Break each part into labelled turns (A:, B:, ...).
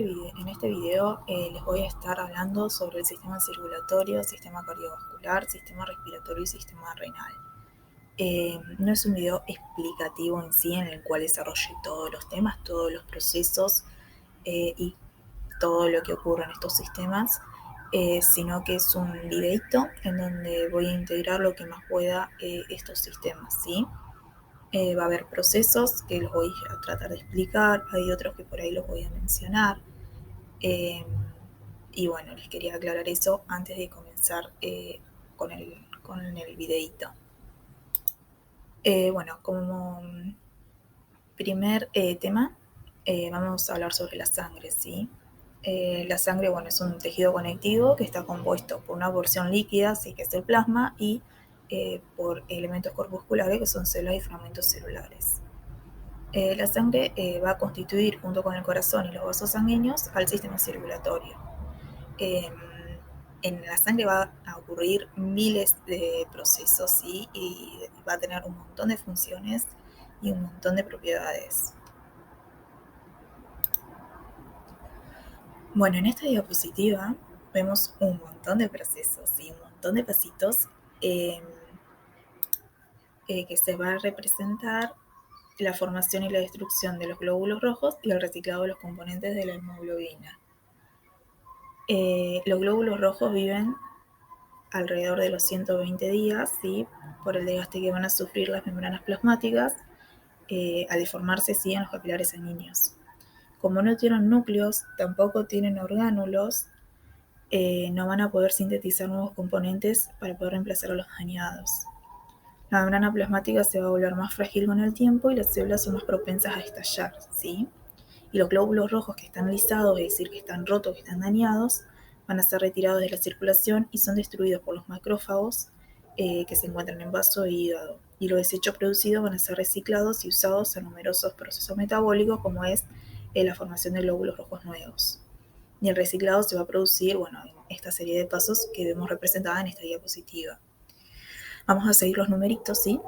A: en este video les voy a estar hablando sobre el sistema circulatorio, sistema cardiovascular, sistema respiratorio y sistema renal. No es un video explicativo en sí, en el cual desarrolle todos los temas, todos los procesos y todo lo que ocurre en estos sistemas, sino que es un videito en donde voy a integrar lo que más pueda estos sistemas, ¿sí? Va a haber procesos que los voy a tratar de explicar, hay otros que por ahí los voy a mencionar. Y bueno, les quería aclarar eso antes de comenzar con el videito. Bueno, como primer tema, vamos a hablar sobre la sangre, ¿sí? La sangre, bueno, es un tejido conectivo que está compuesto por una porción líquida, sí, que es el plasma, y por elementos corpusculares, que son células y fragmentos celulares. La sangre va a constituir, junto con el corazón y los vasos sanguíneos, al sistema circulatorio. En la sangre va a ocurrir miles de procesos, ¿sí? Y va a tener un montón de funciones y un montón de propiedades. Bueno, en esta diapositiva vemos un montón de procesos y un montón de pasitos que se va a representar la formación y la destrucción de los glóbulos rojos y el reciclado de los componentes de la hemoglobina. Los glóbulos rojos viven alrededor de los 120 días, ¿sí? Por el desgaste que van a sufrir las membranas plasmáticas al deformarse, ¿sí? En los capilares sanguíneos. Como no tienen núcleos, tampoco tienen orgánulos, no van a poder sintetizar nuevos componentes para poder reemplazar a los dañados. La membrana plasmática se va a volver más frágil con el tiempo y las células son más propensas a estallar, ¿sí? Y los glóbulos rojos que están lisados, es decir, que están rotos, que están dañados, van a ser retirados de la circulación y son destruidos por los macrófagos que se encuentran en vaso e hígado. Y los desechos producidos van a ser reciclados y usados en numerosos procesos metabólicos, como es la formación de glóbulos rojos nuevos. Y el reciclado se va a producir, bueno, en esta serie de pasos que vemos representada en esta diapositiva. Vamos a seguir los numeritos, ¿sí?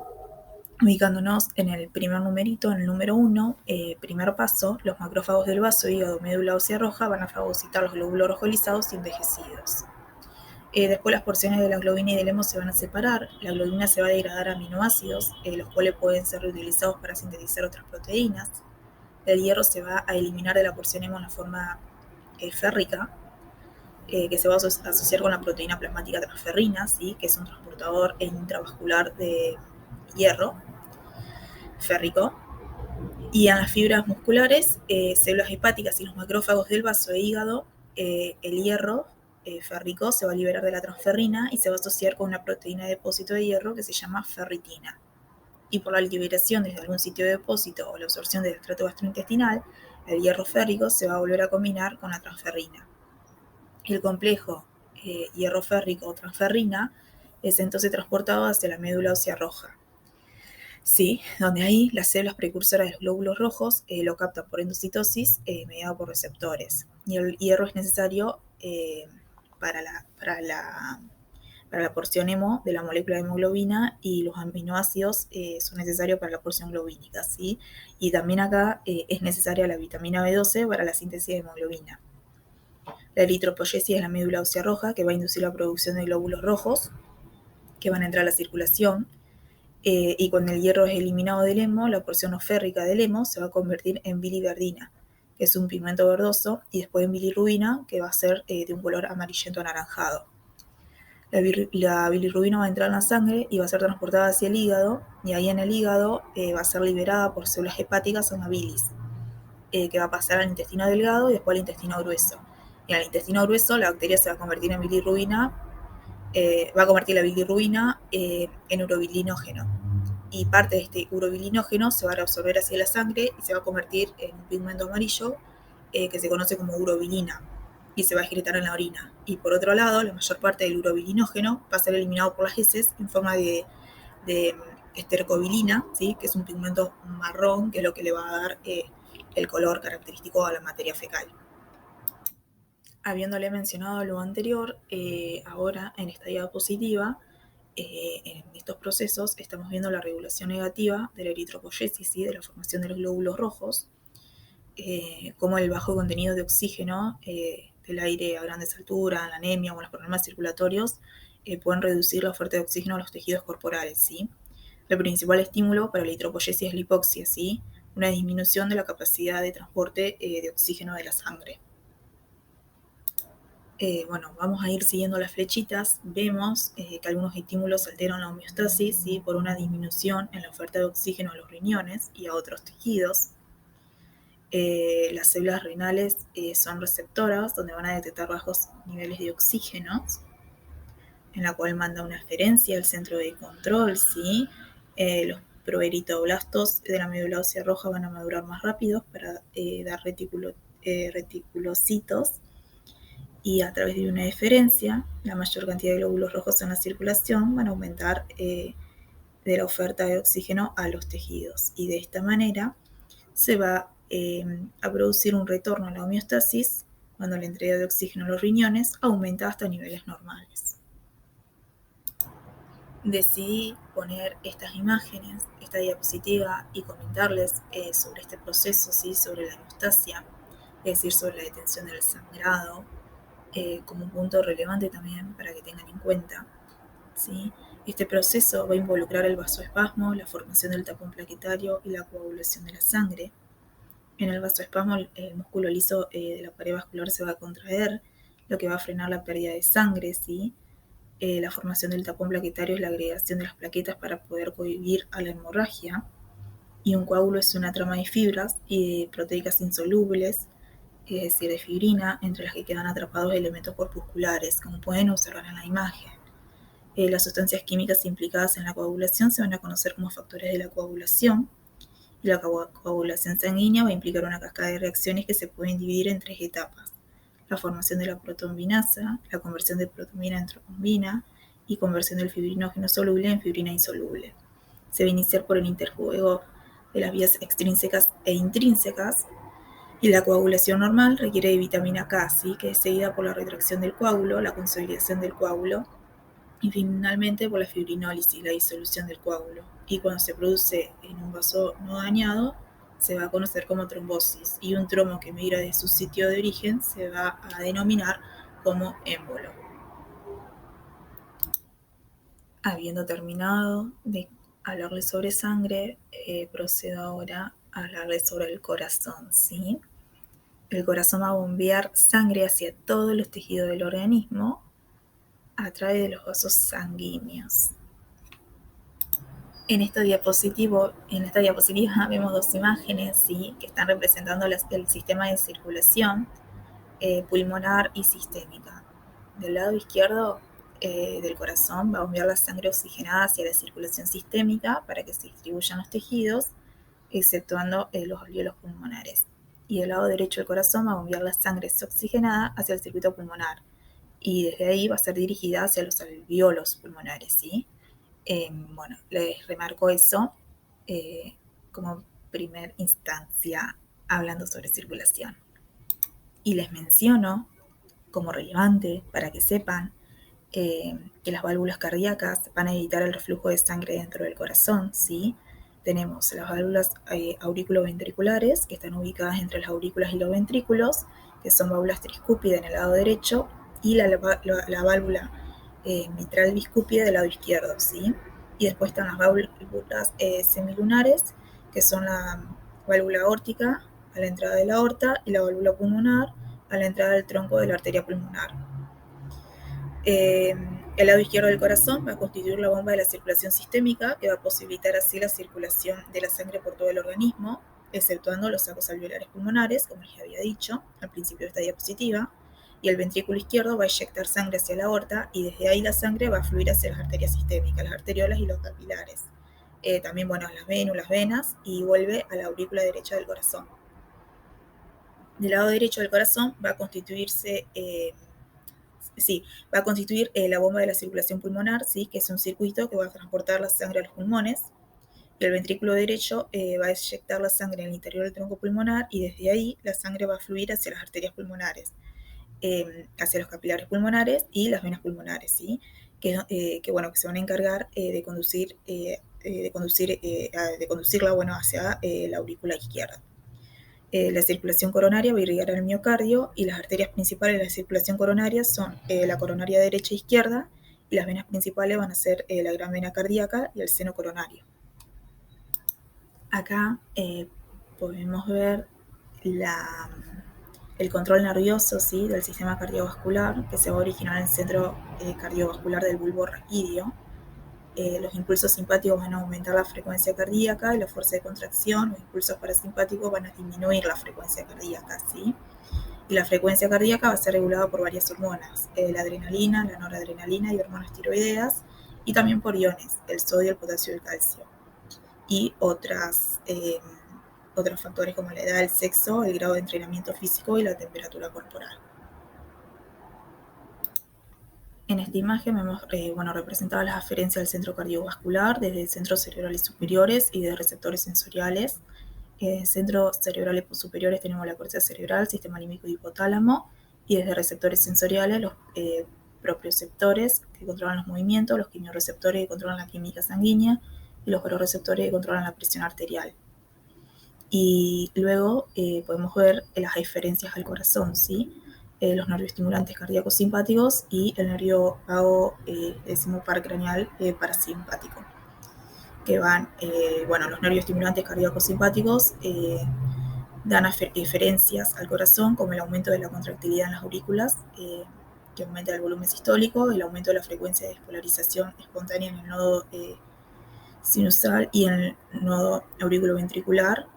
A: Ubicándonos en el primer numerito, en el número 1, primer paso, los macrófagos del vaso, hígado, médula ósea roja van a fagocitar los glóbulos rojos lisados y envejecidos. Después las porciones de la globina y del hemo se van a separar. La globina se va a degradar a aminoácidos, los cuales pueden ser reutilizados para sintetizar otras proteínas. El hierro se va a eliminar de la porción hemo en la forma férrica, que se va a asociar con la proteína plasmática transferrina, ¿sí? Que es un transportador intravascular de hierro férrico. Y en las fibras musculares, células hepáticas y los macrófagos del vaso e hígado, el hierro férrico se va a liberar de la transferrina y se va a asociar con una proteína de depósito de hierro que se llama ferritina. Y por la liberación desde algún sitio de depósito o la absorción del estrato gastrointestinal, el hierro férrico se va a volver a combinar con la transferrina. El complejo hierro férrico o transferrina es entonces transportado hacia la médula ósea roja. Sí, donde ahí las células precursoras de los glóbulos rojos lo captan por endocitosis mediado por receptores. Y el hierro es necesario para la porción hemo de la molécula de hemoglobina, y los aminoácidos son necesarios para la porción globínica, ¿sí? Y también acá es necesaria la vitamina B12 para la síntesis de hemoglobina. La eritropoyesis es la médula ósea roja que va a inducir la producción de glóbulos rojos que van a entrar a la circulación. Y cuando el hierro es eliminado del hemo, la porción no férrica del hemo se va a convertir en biliverdina, que es un pigmento verdoso, y después en bilirrubina, que va a ser de un color amarillento anaranjado. La bilirrubina va a entrar en la sangre y va a ser transportada hacia el hígado, y ahí en el hígado va a ser liberada por células hepáticas a una bilis, que va a pasar al intestino delgado y después al intestino grueso. Y en el intestino grueso la bacteria se va a convertir en bilirrubina, va a convertir la bilirrubina en urobilinógeno. Y parte de este urobilinógeno se va a reabsorber hacia la sangre y se va a convertir en un pigmento amarillo que se conoce como urobilina, y se va a excretar en la orina. Y por otro lado, la mayor parte del urobilinógeno va a ser eliminado por las heces en forma de estercobilina, ¿sí? Que es un pigmento marrón, que es lo que le va a dar el color característico a la materia fecal. Habiéndole mencionado lo anterior, ahora en esta diapositiva, en estos procesos estamos viendo la regulación negativa de la eritropoyesis, ¿sí? De la formación de los glóbulos rojos, como el bajo contenido de oxígeno del aire a grandes alturas, la anemia o los problemas circulatorios pueden reducir la oferta de oxígeno a los tejidos corporales, ¿sí? El principal estímulo para la eritropoyesis es la hipoxia, ¿sí? Una disminución de la capacidad de transporte de oxígeno de la sangre. Bueno, vamos a ir siguiendo las flechitas. Vemos que algunos estímulos alteran la homeostasis, ¿sí? Por una disminución en la oferta de oxígeno a los riñones y a otros tejidos. Las células renales son receptoras, donde van a detectar bajos niveles de oxígeno, en la cual manda una eferencia al centro de control, ¿sí? Los proeritoblastos de la médula ósea roja van a madurar más rápido para dar reticulocitos, y a través de una eferencia, la mayor cantidad de glóbulos rojos en la circulación van a aumentar de la oferta de oxígeno a los tejidos, y de esta manera se va a producir un retorno a la homeostasis cuando la entrega de oxígeno a los riñones aumenta hasta niveles normales. Decidí poner estas imágenes, esta diapositiva, y comentarles sobre este proceso, ¿sí? Sobre la hemostasia, es decir, sobre la detención del sangrado, como un punto relevante también para que tengan en cuenta, ¿sí? Este proceso va a involucrar el vasoespasmo, la formación del tapón plaquetario y la coagulación de la sangre. En el vasoespasmo, el músculo liso de la pared vascular se va a contraer, lo que va a frenar la pérdida de sangre, ¿sí? La formación del tapón plaquetario es la agregación de las plaquetas para poder cohibir a la hemorragia. Y un coágulo es una trama de fibras proteicas insolubles, es decir, de fibrina, entre las que quedan atrapados elementos corpusculares, como pueden observar en la imagen. Las sustancias químicas implicadas en la coagulación se van a conocer como factores de la coagulación, y la coagulación sanguínea va a implicar una cascada de reacciones que se pueden dividir en 3 etapas: la formación de la protombinasa, la conversión de protombina en trombina y conversión del fibrinógeno soluble en fibrina insoluble. Se va a iniciar por el interjuego de las vías extrínsecas e intrínsecas, y la coagulación normal requiere de vitamina K, ¿sí? Que es seguida por la retracción del coágulo, la consolidación del coágulo y finalmente por la fibrinólisis, la disolución del coágulo. Y cuando se produce en un vaso no dañado, se va a conocer como trombosis, y un tromo que migra de su sitio de origen se va a denominar como émbolo. Habiendo terminado de hablarles sobre sangre, procedo ahora a hablarles sobre el corazón, ¿sí? El corazón va a bombear sangre hacia todos los tejidos del organismo a través de los vasos sanguíneos. En esta diapositiva vemos 2 imágenes, ¿sí? Que están representando el sistema de circulación pulmonar y sistémica. Del lado izquierdo del corazón va a bombear la sangre oxigenada hacia la circulación sistémica para que se distribuyan los tejidos, exceptuando los alvéolos pulmonares. Y del lado derecho del corazón va a bombear la sangre desoxigenada hacia el circuito pulmonar, y desde ahí va a ser dirigida hacia los alvéolos pulmonares, ¿sí? Bueno, les remarco eso como primer instancia hablando sobre circulación. Y les menciono como relevante para que sepan que las válvulas cardíacas van a evitar el reflujo de sangre dentro del corazón, ¿sí? Tenemos las válvulas auriculoventriculares, que están ubicadas entre las aurículas y los ventrículos, que son válvulas triscúpidas en el lado derecho, y la válvula mitral biscúpida del lado izquierdo, ¿sí? Y después están las válvulas semilunares, que son la válvula aórtica a la entrada de la aorta y la válvula pulmonar a la entrada del tronco de la arteria pulmonar. El lado izquierdo del corazón va a constituir la bomba de la circulación sistémica, que va a posibilitar así la circulación de la sangre por todo el organismo, exceptuando los sacos alveolares pulmonares, como les había dicho al principio de esta diapositiva. Y el ventrículo izquierdo va a inyectar sangre hacia la aorta, y desde ahí la sangre va a fluir hacia las arterias sistémicas, las arteriolas y los capilares. También, bueno, las vénulas, venas, y vuelve a la aurícula derecha del corazón. Del lado derecho del corazón va a constituir la bomba de la circulación pulmonar, ¿sí? Que es un circuito que va a transportar la sangre a los pulmones. Y el ventrículo derecho va a inyectar la sangre en el interior del tronco pulmonar, y desde ahí la sangre va a fluir hacia las arterias pulmonares, hacia los capilares pulmonares y las venas pulmonares, ¿sí? Que se van a encargar de conducirla hacia la aurícula izquierda. La circulación coronaria va a irrigar el miocardio y las arterias principales de la circulación coronaria son la coronaria derecha e izquierda y las venas principales van a ser la gran vena cardíaca y el seno coronario. Acá podemos ver el control nervioso, ¿sí?, del sistema cardiovascular que se va a originar en el centro cardiovascular del bulbo raquídeo. Los impulsos simpáticos van a aumentar la frecuencia cardíaca y la fuerza de contracción. Los impulsos parasimpáticos van a disminuir la frecuencia cardíaca, ¿sí? Y la frecuencia cardíaca va a ser regulada por varias hormonas, la adrenalina, la noradrenalina y hormonas tiroideas, y también por iones, el sodio, el potasio y el calcio. Y otros factores como la edad, el sexo, el grado de entrenamiento físico y la temperatura corporal. En esta imagen vemos representadas las aferencias del centro cardiovascular, desde centros cerebrales superiores y de receptores sensoriales. Centros cerebrales superiores tenemos la corteza cerebral, sistema límbico y hipotálamo, y desde receptores sensoriales los propioceptores que controlan los movimientos, los quimiorreceptores que controlan la química sanguínea y los baroreceptores que controlan la presión arterial. Y luego podemos ver las aferencias al corazón, ¿sí? Los nervios estimulantes cardíacos simpáticos y el nervio vago par craneal parasimpático, que van, los nervios estimulantes cardíacos simpáticos dan aferencias al corazón, como el aumento de la contractilidad en las aurículas, que aumenta el volumen sistólico, el aumento de la frecuencia de despolarización espontánea en el nodo sinusal y en el nodo auriculoventricular,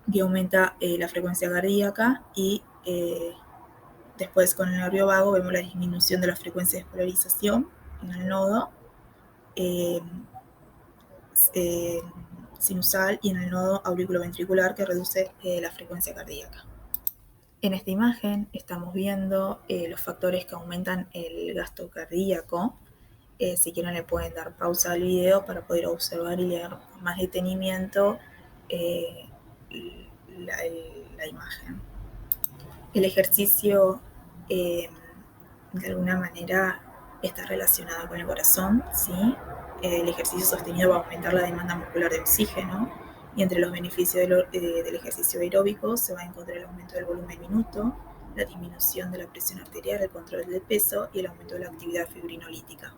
A: que aumenta la frecuencia cardíaca, y después con el nervio vago vemos la disminución de la frecuencia de despolarización en el nodo sinusal y en el nodo auriculoventricular, que reduce la frecuencia cardíaca. En esta imagen estamos viendo los factores que aumentan el gasto cardíaco. Si quieren le pueden dar pausa al video para poder observar y leer con más detenimiento la imagen. El ejercicio de alguna manera está relacionado con el corazón, ¿sí? El ejercicio sostenido va a aumentar la demanda muscular de oxígeno, y entre los beneficios del ejercicio aeróbico se va a encontrar el aumento del volumen minuto, la disminución de la presión arterial, el control del peso y el aumento de la actividad fibrinolítica.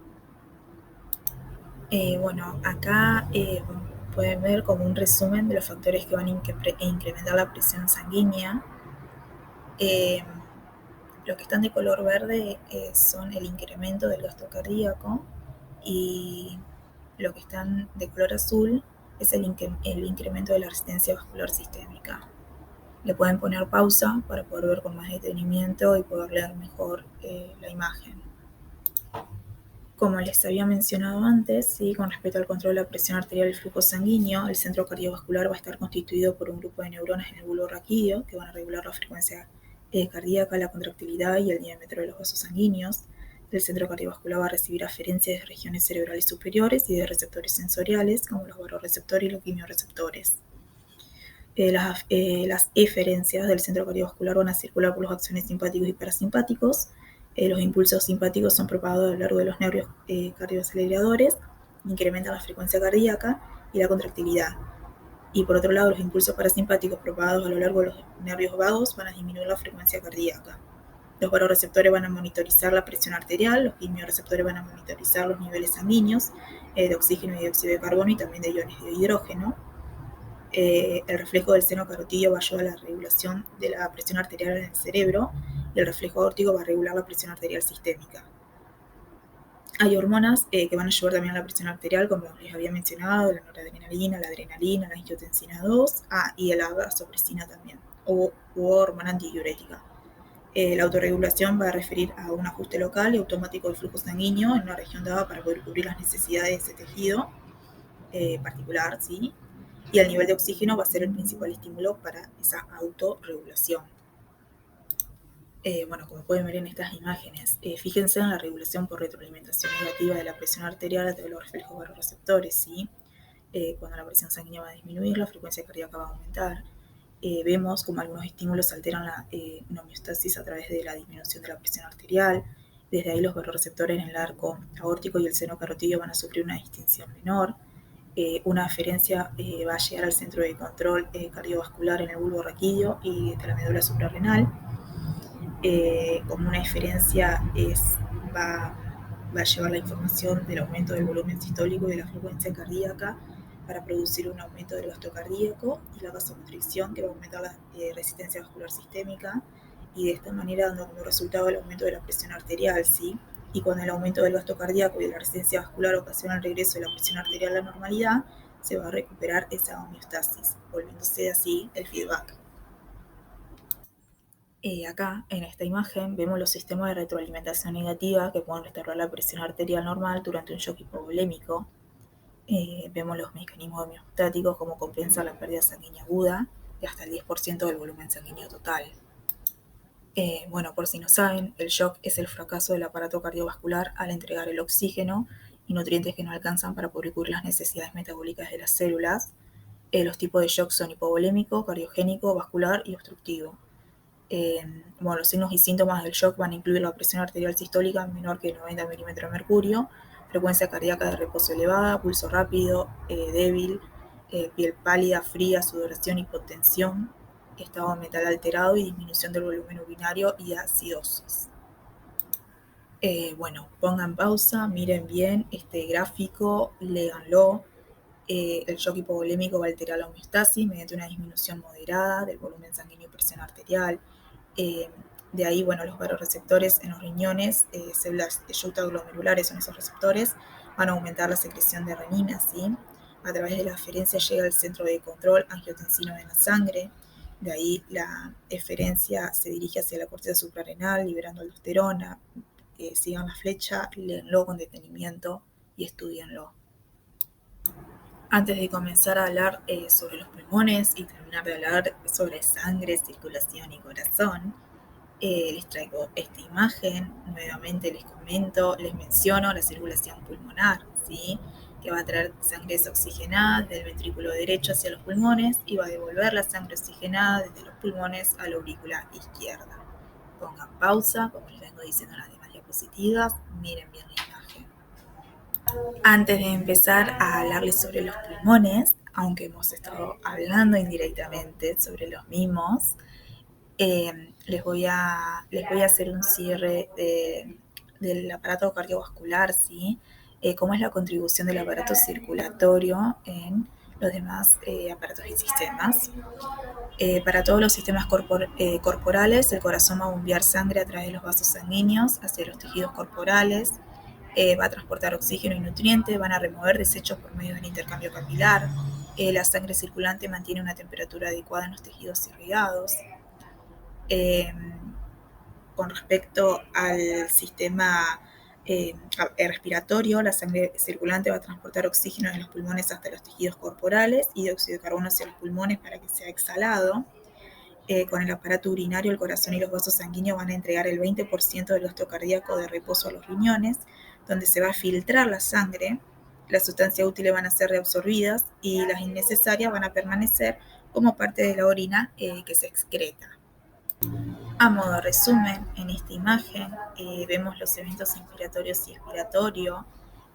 A: Acá pueden ver como un resumen de los factores que van a incrementar la presión sanguínea. Los que están de color verde son el incremento del gasto cardíaco, y los que están de color azul es el incremento de la resistencia vascular sistémica. Le pueden poner pausa para poder ver con más detenimiento y poder leer mejor la imagen. Como les había mencionado antes, ¿sí?, con respecto al control de la presión arterial y el flujo sanguíneo, el centro cardiovascular va a estar constituido por un grupo de neuronas en el bulbo raquídeo que van a regular la frecuencia cardíaca, la contractilidad y el diámetro de los vasos sanguíneos. El centro cardiovascular va a recibir aferencias de regiones cerebrales superiores y de receptores sensoriales, como los baroreceptores y los quimiorreceptores. Las eferencias del centro cardiovascular van a circular por los axones simpáticos y parasimpáticos. Los impulsos simpáticos son propagados a lo largo de los nervios cardioaceleradores, incrementan la frecuencia cardíaca y la contractilidad. Y por otro lado, los impulsos parasimpáticos propagados a lo largo de los nervios vagos van a disminuir la frecuencia cardíaca. Los baroreceptores van a monitorizar la presión arterial, los quimiorreceptores van a monitorizar los niveles sanguíneos de oxígeno y dióxido de carbono y también de iones de hidrógeno. El reflejo del seno carotidio va a ayudar a la regulación de la presión arterial en el cerebro, y el reflejo aórtico va a regular la presión arterial sistémica. Hay hormonas que van a ayudar también a la presión arterial, como les había mencionado, la noradrenalina, la adrenalina, la angiotensina 2, y la vasopresina también, u hormona antidiurética. La autorregulación va a referir a un ajuste local y automático del flujo sanguíneo en una región dada para poder cubrir las necesidades de ese tejido particular, ¿sí? Y el nivel de oxígeno va a ser el principal estímulo para esa autorregulación. Como pueden ver en estas imágenes, fíjense en la regulación por retroalimentación negativa de la presión arterial a través de los reflejos baroreceptores, ¿sí? Cuando la presión sanguínea va a disminuir, la frecuencia cardíaca va a aumentar. Vemos como algunos estímulos alteran la homeostasis a través de la disminución de la presión arterial. Desde ahí los baroreceptores en el arco aórtico y el seno carotidio van a sufrir una distinción menor. una aferencia va a llegar al centro de control cardiovascular en el bulbo raquídeo y de la médula suprarrenal. Como una eferencia va a llevar la información del aumento del volumen sistólico y de la frecuencia cardíaca para producir un aumento del gasto cardíaco y la vasoconstricción, que va a aumentar la resistencia vascular sistémica, y de esta manera dando como resultado el aumento de la presión arterial, ¿sí? Y cuando el aumento del gasto cardíaco y de la resistencia vascular ocasiona el regreso de la presión arterial a la normalidad, se va a recuperar esa homeostasis, volviéndose así el feedback. Acá, en esta imagen, vemos los sistemas de retroalimentación negativa que pueden restaurar la presión arterial normal durante un shock hipovolémico. Vemos los mecanismos homeostáticos, como compensa la pérdida sanguínea aguda de hasta el 10% del volumen sanguíneo total. Bueno, por si no saben, el shock es el fracaso del aparato cardiovascular al entregar el oxígeno y nutrientes que no alcanzan para cubrir las necesidades metabólicas de las células. Los tipos de shock son hipovolémico, cardiogénico, vascular y obstructivo. Bueno, los signos y síntomas del shock van a incluir la presión arterial sistólica menor que 90 milímetros de mercurio, frecuencia cardíaca de reposo elevada, pulso rápido, débil, piel pálida, fría, sudoración, hipotensión, estado mental alterado y disminución del volumen urinario y acidosis. Bueno, pongan pausa, miren bien este gráfico, léanlo. El shock hipovolémico va a alterar la homeostasis mediante una disminución moderada del volumen sanguíneo y presión arterial. De ahí, bueno, los vasoreceptores en los riñones, células glomerulares son esos receptores, van a aumentar la secreción de renina, ¿sí? A través de la aferencia llega al centro de control angiotensino de la sangre. De ahí la eferencia se dirige hacia la corteza suprarrenal, liberando aldosterona. Sigan la flecha, léanlo con detenimiento y estudienlo. Antes de comenzar a hablar sobre los pulmones y terminar de hablar sobre sangre, circulación y corazón, les traigo esta imagen. Nuevamente les comento, les menciono la circulación pulmonar, ¿sí? Que va a traer sangre desoxigenada del ventrículo derecho hacia los pulmones y va a devolver la sangre oxigenada desde los pulmones a la aurícula izquierda. Pongan pausa, como les vengo diciendo en las demás diapositivas, miren bien la imagen. Antes de empezar a hablarles sobre los pulmones, aunque hemos estado hablando indirectamente sobre los mismos, les voy a hacer un cierre del aparato cardiovascular, ¿sí? Cómo es la contribución del aparato circulatorio en los demás aparatos y sistemas. Para todos los sistemas corporales, el corazón va a bombear sangre a través de los vasos sanguíneos hacia los tejidos corporales, va a transportar oxígeno y nutrientes, van a remover desechos por medio del intercambio capilar, la sangre circulante mantiene una temperatura adecuada en los tejidos irrigados. Con respecto al sistema respiratorio, la sangre circulante va a transportar oxígeno de los pulmones hasta los tejidos corporales y dióxido de carbono hacia los pulmones para que sea exhalado. Con el aparato urinario, el corazón y los vasos sanguíneos van a entregar el 20% del gasto cardíaco de reposo a los riñones, donde se va a filtrar la sangre, las sustancias útiles van a ser reabsorbidas y las innecesarias van a permanecer como parte de la orina que se excreta. A modo de resumen, en esta imagen vemos los eventos inspiratorios y expiratorios,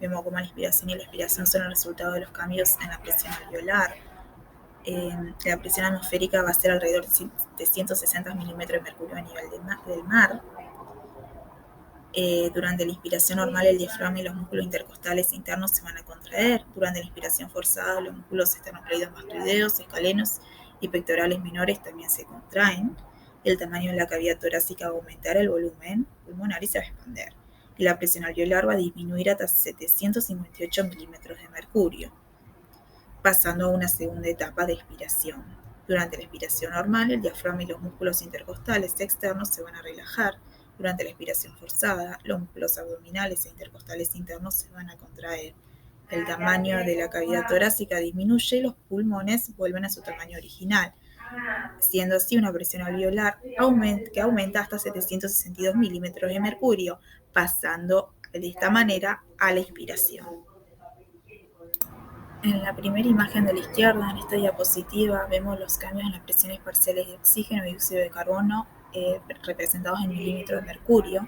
A: vemos cómo la inspiración y la expiración son el resultado de los cambios en la presión alveolar. La presión atmosférica va a ser alrededor de 160 milímetros de mercurio a nivel del mar. Durante la inspiración normal, el diafragma y los músculos intercostales internos se van a contraer. Durante la inspiración forzada, los músculos esternocleidomastoideos, escalenos y pectorales menores también se contraen. El tamaño de la cavidad torácica va a aumentar, el volumen pulmonar y se va a expandir. Y la presión alveolar va a disminuir hasta 758 milímetros de mercurio, pasando a una segunda etapa de expiración. Durante la expiración normal, el diafragma y los músculos intercostales externos se van a relajar. Durante la expiración forzada, los músculos abdominales e intercostales internos se van a contraer. El tamaño de la cavidad torácica disminuye y los pulmones vuelven a su tamaño original, siendo así una presión alveolar que aumenta hasta 762 milímetros de mercurio, pasando de esta manera a la inspiración. En la primera imagen de la izquierda, en esta diapositiva, vemos los cambios en las presiones parciales de oxígeno y dióxido de carbono representados en milímetros de mercurio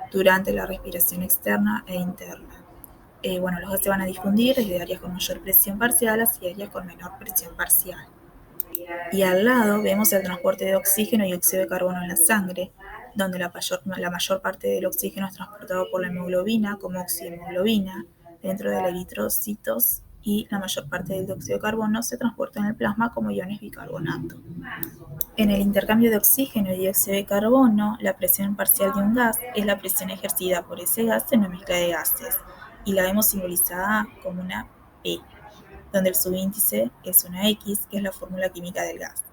A: durante la respiración externa e interna. Los gases se van a difundir desde áreas con mayor presión parcial hacia áreas con menor presión parcial. Y al lado vemos el transporte de oxígeno y dióxido de carbono en la sangre, donde la mayor parte del oxígeno es transportado por la hemoglobina como oxihemoglobina dentro de los eritrocitos, y la mayor parte del dióxido de carbono se transporta en el plasma como iones bicarbonato. En el intercambio de oxígeno y dióxido de carbono, la presión parcial de un gas es la presión ejercida por ese gas en una mezcla de gases, y la vemos simbolizada como una P, donde el subíndice es una X, que es la fórmula química del gas.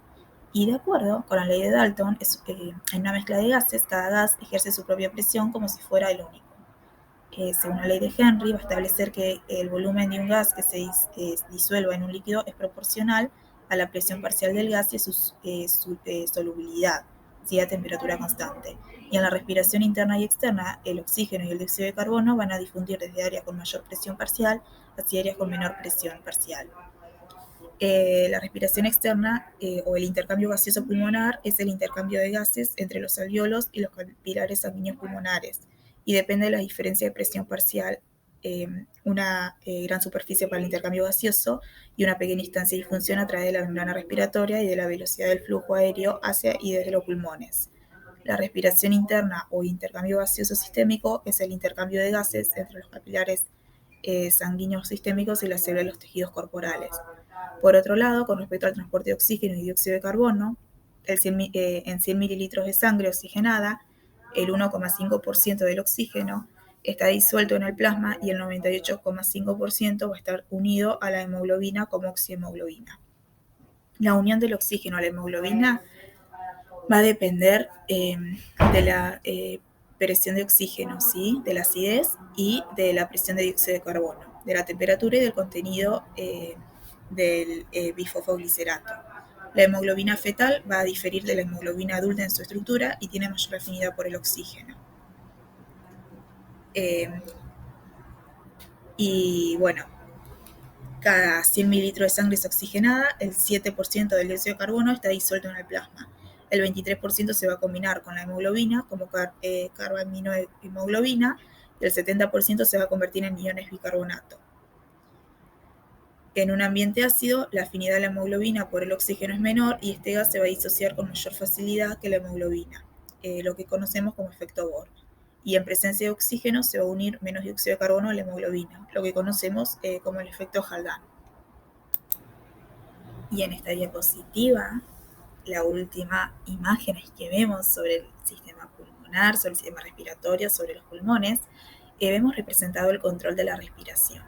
A: Y de acuerdo con la ley de Dalton, en una mezcla de gases, cada gas ejerce su propia presión como si fuera el único. Según la ley de Henry, va a establecer que el volumen de un gas que se disuelva en un líquido es proporcional a la presión parcial del gas y a su solubilidad, ¿sí?, a temperatura constante. Y en la respiración interna y externa, el oxígeno y el dióxido de carbono van a difundir desde áreas con mayor presión parcial hacia áreas con menor presión parcial. La respiración externa o el intercambio gaseoso pulmonar es el intercambio de gases entre los alveolos y los capilares sanguíneos pulmonares, y depende de la diferencia de presión parcial, una gran superficie para el intercambio gaseoso y una pequeña instancia de difusión a través de la membrana respiratoria y de la velocidad del flujo aéreo hacia y desde los pulmones. La respiración interna o intercambio gaseoso sistémico es el intercambio de gases entre los capilares sanguíneos sistémicos y las células de los tejidos corporales. Por otro lado, con respecto al transporte de oxígeno y dióxido de carbono, en 100 mililitros de sangre oxigenada, el 1,5% del oxígeno está disuelto en el plasma y el 98,5% va a estar unido a la hemoglobina como oxihemoglobina. La unión del oxígeno a la hemoglobina va a depender de la presión de oxígeno, ¿sí?, de la acidez y de la presión de dióxido de carbono, de la temperatura y del contenido del bifosfoglicerato. La hemoglobina fetal va a diferir de la hemoglobina adulta en su estructura y tiene mayor afinidad por el oxígeno. Cada 100 mililitros de sangre es oxigenada, el 7% del dióxido de carbono está disuelto en el plasma. El 23% se va a combinar con la hemoglobina como carbaminohemoglobina y el 70% se va a convertir en iones bicarbonato. En un ambiente ácido, la afinidad de la hemoglobina por el oxígeno es menor y este gas se va a disociar con mayor facilidad que la hemoglobina, lo que conocemos como efecto Bohr. Y en presencia de oxígeno se va a unir menos dióxido de carbono a la hemoglobina, lo que conocemos como el efecto Haldane. Y en esta diapositiva, la última imagen que vemos sobre el sistema pulmonar, sobre el sistema respiratorio, sobre los pulmones, vemos representado el control de la respiración,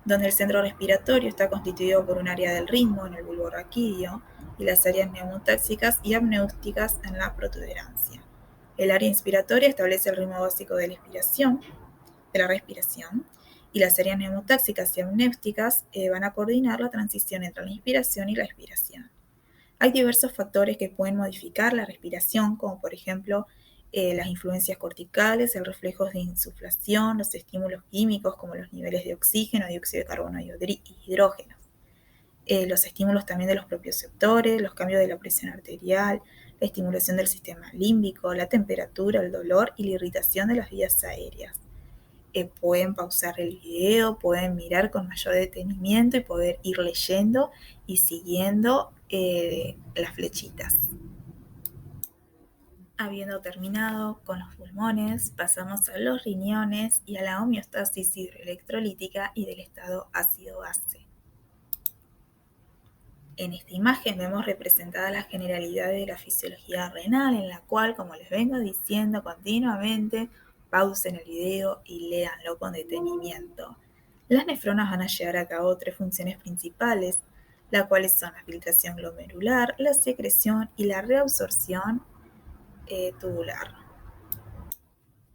A: donde el centro respiratorio está constituido por un área del ritmo en el bulbo raquídeo y las áreas neumotáxicas y amnióticas en la protuberancia. El área inspiratoria establece el ritmo básico de la respiración, y las áreas neumotáxicas y amnióticas van a coordinar la transición entre la inspiración y la expiración. Hay diversos factores que pueden modificar la respiración, como por ejemplo las influencias corticales, el reflejo de insuflación, los estímulos químicos como los niveles de oxígeno, dióxido de carbono y hidrógeno. Los estímulos también de los propioceptores, los cambios de la presión arterial, la estimulación del sistema límbico, la temperatura, el dolor y la irritación de las vías aéreas. Pueden pausar el video, pueden mirar con mayor detenimiento y poder ir leyendo y siguiendo las flechitas. Habiendo terminado con los pulmones, pasamos a los riñones y a la homeostasis hidroelectrolítica y del estado ácido-base. En esta imagen vemos representada la generalidad de la fisiología renal, en la cual, como les vengo diciendo continuamente, pausen el video y léanlo con detenimiento. Las nefronas van a llevar a cabo 3 funciones principales, las cuales son la filtración glomerular, la secreción y la reabsorción tubular.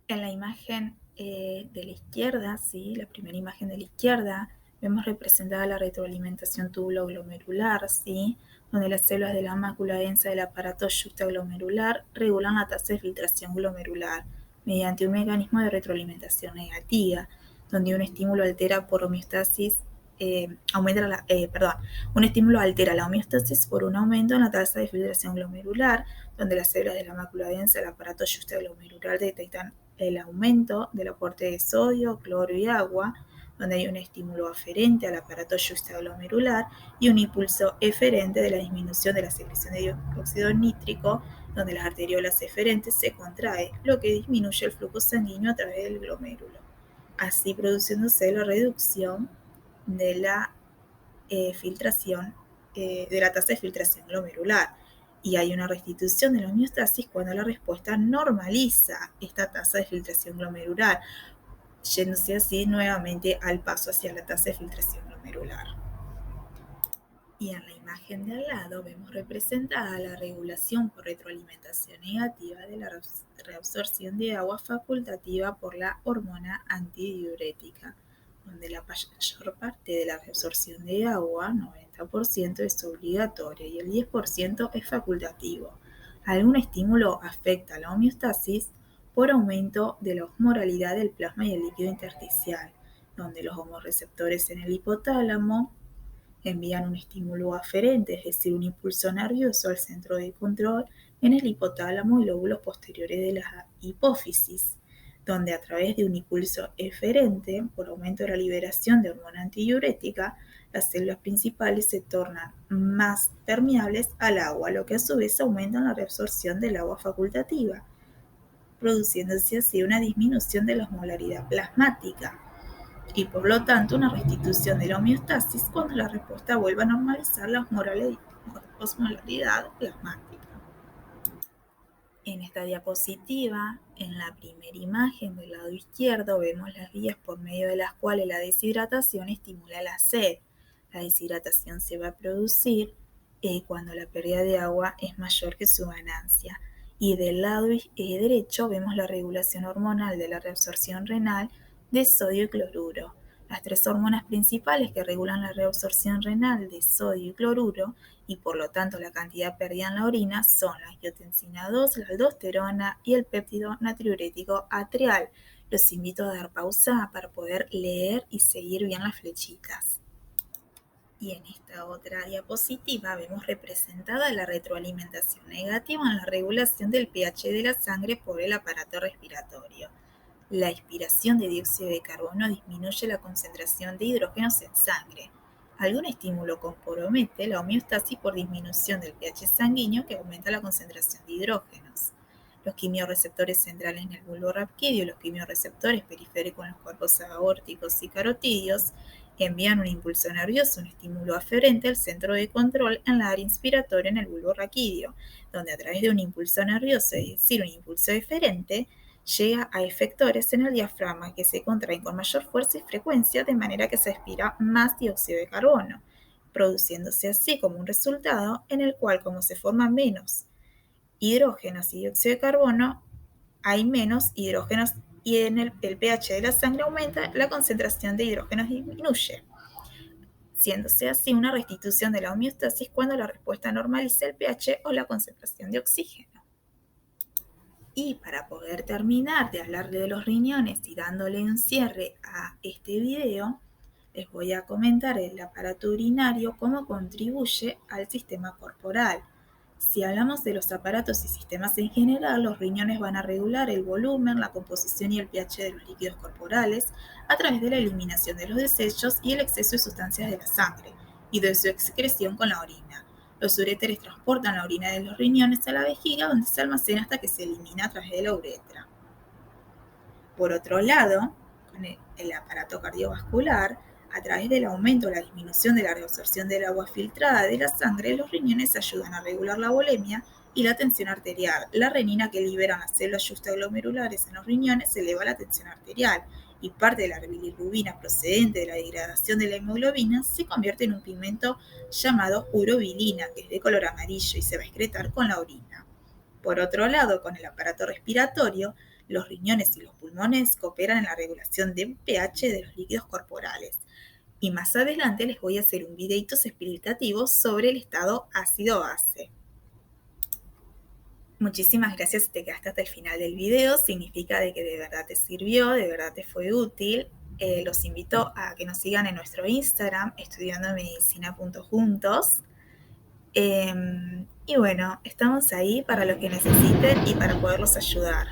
A: En la imagen de la izquierda, ¿sí?, la primera imagen de la izquierda, vemos representada la retroalimentación tubuloglomerular, ¿sí?, donde las células de la mácula densa del aparato yuxtaglomerular regulan la tasa de filtración glomerular mediante un mecanismo de retroalimentación negativa, donde un estímulo altera por homeostasis un estímulo altera la homeostasis por un aumento en la tasa de filtración glomerular, donde las células de la mácula densa del aparato yuxtaglomerular detectan el aumento del aporte de sodio, cloro y agua, donde hay un estímulo aferente al aparato yuxtaglomerular y un impulso eferente de la disminución de la secreción de dióxido nítrico, donde las arteriolas eferentes se contraen, lo que disminuye el flujo sanguíneo a través del glomérulo, así produciéndose la reducción de la filtración, de la tasa de filtración glomerular. Y hay una restitución de la homeostasis cuando la respuesta normaliza esta tasa de filtración glomerular, yéndose así nuevamente al paso hacia la tasa de filtración glomerular. Y en la imagen de al lado vemos representada la regulación por retroalimentación negativa de la reabsorción de agua facultativa por la hormona antidiurética, donde la mayor parte de la reabsorción de agua, 90%, es obligatoria y el 10% es facultativo. Algún estímulo afecta la homeostasis por aumento de la osmoralidad del plasma y el líquido intersticial, donde los homorreceptores en el hipotálamo envían un estímulo aferente, es decir, un impulso nervioso al centro de control en el hipotálamo y lóbulos posteriores de la hipófisis, donde a través de un impulso eferente, por aumento de la liberación de hormona antidiurética, las células principales se tornan más permeables al agua, lo que a su vez aumenta la reabsorción del agua facultativa, produciéndose así una disminución de la osmolaridad plasmática y por lo tanto una restitución de la homeostasis cuando la respuesta vuelva a normalizar la osmolaridad plasmática. En esta diapositiva, en la primera imagen del lado izquierdo, vemos las vías por medio de las cuales la deshidratación estimula la sed. La deshidratación se va a producir cuando la pérdida de agua es mayor que su ganancia. Y del lado derecho vemos la regulación hormonal de la reabsorción renal de sodio y cloruro. Las tres hormonas principales que regulan la reabsorción renal de sodio y cloruro y por lo tanto la cantidad perdida en la orina son la angiotensina 2, la aldosterona y el péptido natriurético atrial. Los invito a dar pausa para poder leer y seguir bien las flechitas. Y en esta otra diapositiva vemos representada la retroalimentación negativa en la regulación del pH de la sangre por el aparato respiratorio. La expiración de dióxido de carbono disminuye la concentración de hidrógenos en sangre. Algún estímulo compromete la homeostasis por disminución del pH sanguíneo que aumenta la concentración de hidrógenos. Los quimiorreceptores centrales en el bulbo raquídeo y los quimiorreceptores periféricos en los cuerpos aórticos y carotídeos envían un impulso nervioso, un estímulo aferente al centro de control en la área inspiratoria en el bulbo raquídeo, donde a través de un impulso nervioso, es decir, un impulso eferente, llega a efectores en el diafragma que se contraen con mayor fuerza y frecuencia de manera que se expira más dióxido de carbono, produciéndose así como un resultado en el cual, como se forman menos hidrógenos y dióxido de carbono, hay menos hidrógenos y en el pH de la sangre aumenta, la concentración de hidrógenos disminuye, siéndose así una restitución de la homeostasis cuando la respuesta normaliza el pH o la concentración de oxígeno. Y para poder terminar de hablar de los riñones y dándole un cierre a este video, les voy a comentar el aparato urinario, cómo contribuye al sistema corporal. Si hablamos de los aparatos y sistemas en general, los riñones van a regular el volumen, la composición y el pH de los líquidos corporales a través de la eliminación de los desechos y el exceso de sustancias de la sangre y de su excreción con la orina. Los uréteres transportan la orina de los riñones a la vejiga, donde se almacena hasta que se elimina a través de la uretra. Por otro lado, con el aparato cardiovascular, a través del aumento o la disminución de la reabsorción del agua filtrada de la sangre, los riñones ayudan a regular la volemia y la tensión arterial. La renina que liberan las células yuxtaglomerulares en los riñones eleva la tensión arterial y parte de la bilirrubina procedente de la degradación de la hemoglobina se convierte en un pigmento llamado urobilina, que es de color amarillo y se va a excretar con la orina. Por otro lado, con el aparato respiratorio, los riñones y los pulmones cooperan en la regulación del pH de los líquidos corporales. Y más adelante les voy a hacer un videito explicativo sobre el estado ácido-base. Muchísimas gracias si te quedaste hasta el final del video, significa de que de verdad te sirvió, de verdad te fue útil. Los invito a que nos sigan en nuestro Instagram, estudiandomedicina.juntos. Y bueno, estamos ahí para lo que necesiten y para poderlos ayudar.